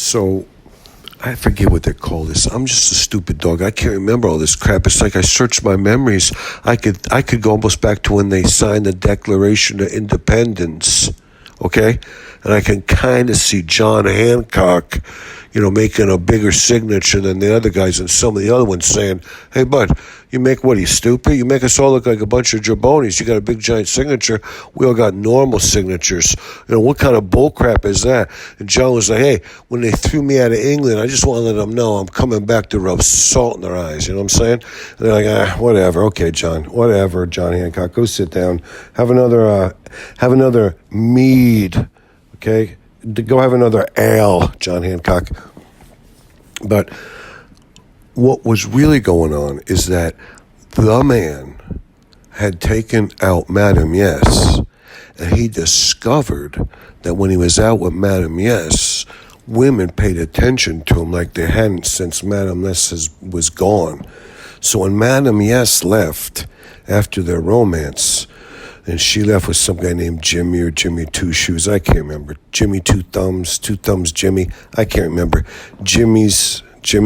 So I forget what they call this. I'm just a stupid dog. I can't remember all this crap. It's like I searched my memories. I could go almost back to when they signed the Declaration of Independence. Okay? And I can kind of see John Hancock, making a bigger signature than the other guys, and some of the other ones saying, "Hey, bud, you make what? Are you stupid? You make us all look like a bunch of jabronis. You got a big giant signature. We all got normal signatures. What kind of bullcrap is that?" And John was like, "Hey, when they threw me out of England, I just want to let them know I'm coming back to rub salt in their eyes." You know what I'm saying? And they're like, whatever. Okay, John. Whatever, John Hancock. Go sit down. Have another mead. Okay? Go have another ale, John Hancock. But what was really going on is that the man had taken out Madame Yes, and he discovered that when he was out with Madame Yes, women paid attention to him like they hadn't since Madame Yes was gone. So when Madame Yes left after their romance, and she left with some guy named Jimmy or Jimmy Two Shoes. I can't remember. Jimmy Two Thumbs Jimmy. I can't remember. Jimmy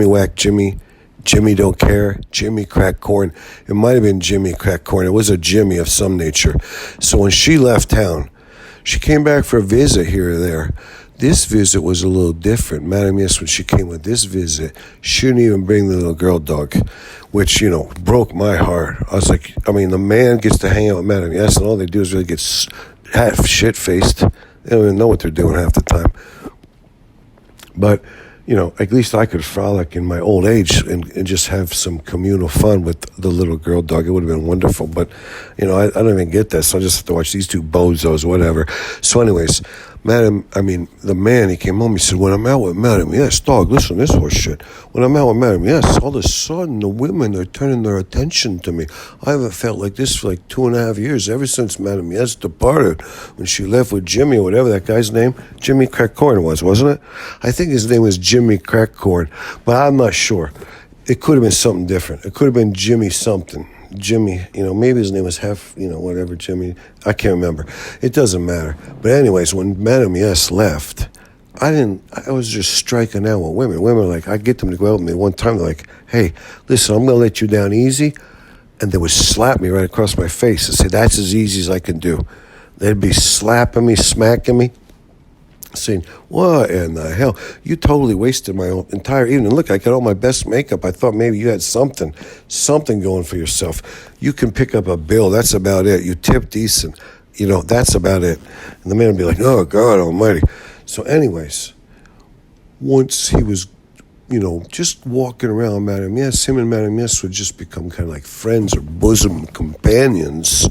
Whack Jimmy. Jimmy Don't Care. Jimmy Crack Corn. It might have been Jimmy Crack Corn. It was a Jimmy of some nature. So when she left town, she came back for a visit here or there. This visit was a little different. Madame Yes, when she came with this visit, she didn't even bring the little girl dog, which, broke my heart. I was like, the man gets to hang out with Madame Yes, and all they do is really get half shit-faced. They don't even know what they're doing half the time. But, at least I could frolic in my old age and just have some communal fun with the little girl dog. It would have been wonderful. But, I don't even get that, so I just have to watch these two bozos, whatever. So anyways, the man, he came home, he said, when I'm out with Madame Yes, dog, listen to this horse shit. When I'm out with Madame Yes, all of a sudden the women are turning their attention to me. I haven't felt like this for like 2.5 years, ever since Madame Yes departed, when she left with Jimmy or whatever that guy's name, Jimmy Crackcorn wasn't it? I think his name was Jimmy Crackcorn, but I'm not sure. It could have been something different. It could have been Jimmy something. Jimmy, maybe his name was whatever, Jimmy. I can't remember. It doesn't matter. But anyways, when Madame Yes left, I was just striking out with women. Women were like, I get them to go out with me one time. They're like, "Hey, listen, I'm going to let you down easy." And they would slap me right across my face and say, "That's as easy as I can do." They'd be slapping me, smacking me, saying, "What in the hell? You totally wasted my entire evening. Look, I got all my best makeup. I thought maybe you had something going for yourself. You can pick up a bill. That's about it. You tip decent. That's about it." And the man would be like, "Oh, God almighty." So anyways, once he was, just walking around Madame Yes, him and Madame Yes would just become kind of like friends or bosom companions.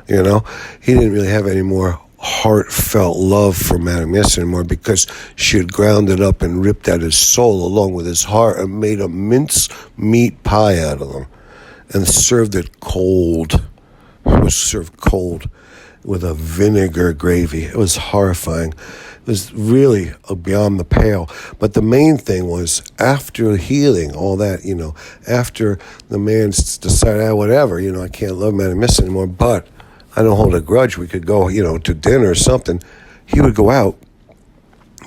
He didn't really have any more heartfelt love for Madame Yes anymore, because she had ground it up and ripped out his soul along with his heart and made a mince meat pie out of him and served it cold. It was served cold with a vinegar gravy. It was horrifying. It was really beyond the pale. But the main thing was, after healing all that, after the man decided, whatever, I can't love Madame Yes anymore, but I don't hold a grudge. We could go, to dinner or something. He would go out.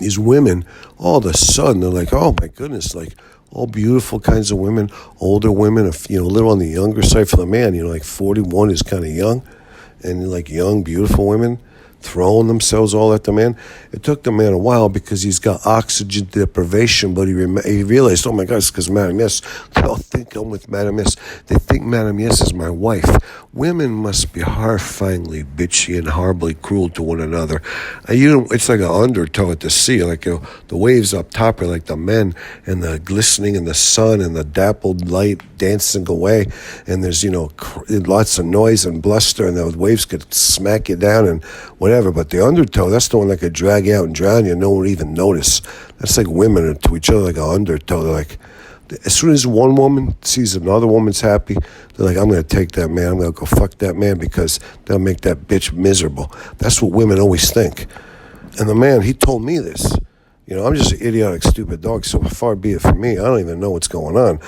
These women, all of a sudden, they're like, oh my goodness, like all beautiful kinds of women, older women, a little on the younger side for the man, like 41 is kind of young, and like young, beautiful women throwing themselves all at the man. It took the man a while because he's got oxygen deprivation, but he realized, oh my God, it's because Madame Yes. They all think I'm with Madame Yes. They think Madame Yes is my wife. Women must be horrifyingly bitchy and horribly cruel to one another. It's like an undertow at the sea. Like the waves up top are like the men, and the glistening in the sun and the dappled light dancing away. And there's lots of noise and bluster, and the waves could smack you down and whatever. But the undertow, that's the one that could drag you out and drown you. No one would even notice. That's like women to each other, like an undertow. They're like, as soon as one woman sees another woman's happy, they're like, I'm going to take that man. I'm going to go fuck that man because they'll make that bitch miserable. That's what women always think. And the man, he told me this. I'm just an idiotic, stupid dog, so far be it from me. I don't even know what's going on.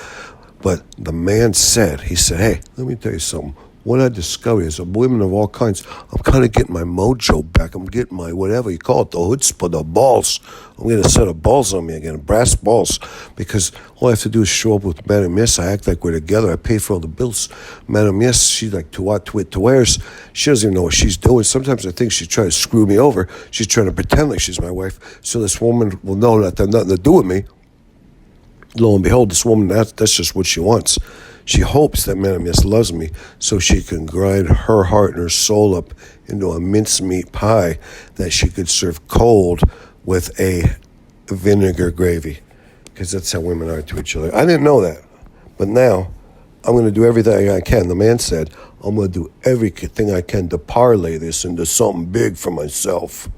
But the man said, hey, let me tell you something. what I discovered is women of all kinds, I'm kind of getting my mojo back. I'm getting my, whatever you call it, the chutzpah, the balls. I'm getting a set of balls on me again, brass balls, because all I have to do is show up with Madam Yes. I act like we're together. I pay for all the bills. Madam Yes, she's like to what, to where's. She doesn't even know what she's doing. Sometimes I think she's trying to screw me over. She's trying to pretend like she's my wife, so this woman will know that they have nothing to do with me. Lo and behold, this woman, that's just what she wants. She hopes that Madam Yes loves me so she can grind her heart and her soul up into a mincemeat pie that she could serve cold with a vinegar gravy. Because that's how women are to each other. I didn't know that. But now, I'm going to do everything I can. The man said, I'm going to do everything I can to parlay this into something big for myself.